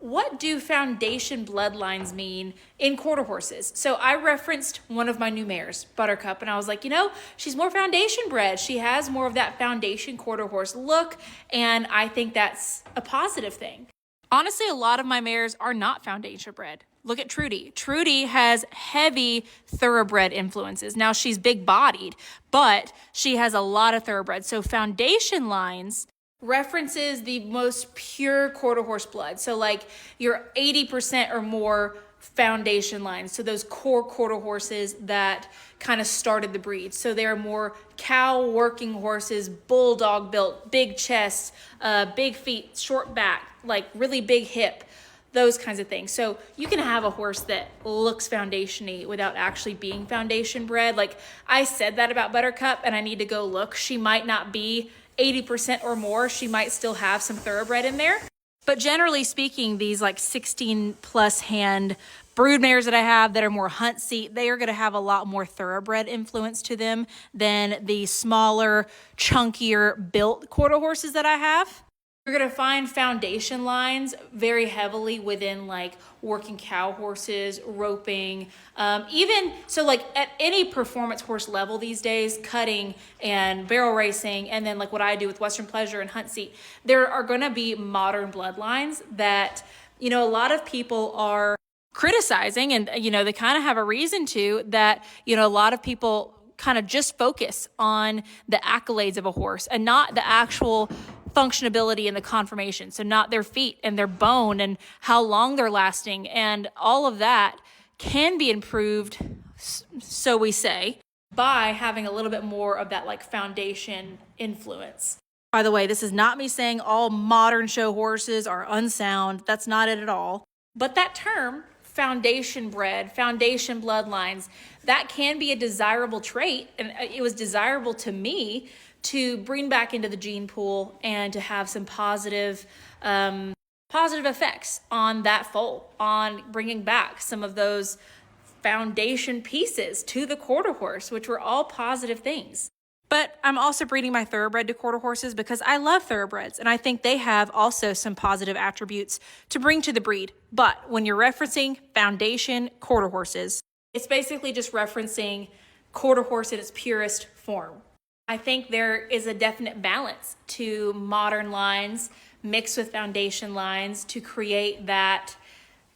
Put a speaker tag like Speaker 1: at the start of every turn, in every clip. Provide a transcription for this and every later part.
Speaker 1: What do foundation bloodlines mean in quarter horses? So I referenced one of my new mares, Buttercup, and I was like, she's more foundation bred. She has more of that foundation quarter horse look, and I think that's a positive thing. Honestly, a lot of my mares are not foundation bred. Look at Trudy. Trudy has heavy thoroughbred influences. Now she's big bodied, but she has a lot of thoroughbred. So foundation lines references the most pure quarter horse blood. So like your 80% or more foundation lines. So those core quarter horses that kind of started the breed. So they're more cow working horses, bulldog built, big chest, big feet, short back, like really big hip, those kinds of things. So you can have a horse that looks foundation-y without actually being foundation bred. Like I said that about Buttercup, and I need to go look. She might not be 80% or more. She might still have some thoroughbred in there. But generally speaking, these like 16 plus hand broodmares that I have that are more hunt seat, they are going to have a lot more thoroughbred influence to them than the smaller, chunkier built quarter horses that I have. You're going to find foundation lines very heavily within like working cow horses, roping, even so like at any performance horse level these days, cutting and barrel racing, and then like what I do with Western Pleasure and hunt seat, there are going to be modern bloodlines that, a lot of people are criticizing, and, they kind of have a reason to that, a lot of people kind of just focus on the accolades of a horse and not the actual functionability and the conformation. So not their feet and their bone and how long they're lasting, and all of that can be improved, so we say, by having a little bit more of that like foundation influence. By the way, this is not me saying all modern show horses are unsound. That's not it at all. But that term, foundation bred, foundation bloodlines, that can be a desirable trait. And it was desirable to me to bring back into the gene pool and to have some positive effects on that foal, on bringing back some of those foundation pieces to the quarter horse, which were all positive things. But I'm also breeding my thoroughbred to quarter horses because I love thoroughbreds, and I think they have also some positive attributes to bring to the breed. But when you're referencing foundation quarter horses, it's basically just referencing quarter horse in its purest form. I think there is a definite balance to modern lines mixed with foundation lines to create that,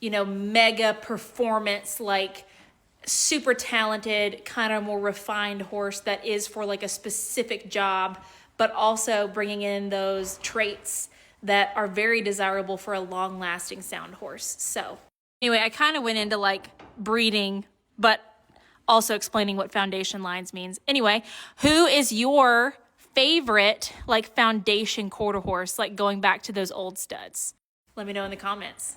Speaker 1: mega performance, like super talented, kind of more refined horse that is for like a specific job, but also bringing in those traits that are very desirable for a long lasting sound horse. So anyway, I kind of went into like breeding, but also explaining what foundation lines means. Anyway, who is your favorite like foundation quarter horse, like going back to those old studs? Let me know in the comments.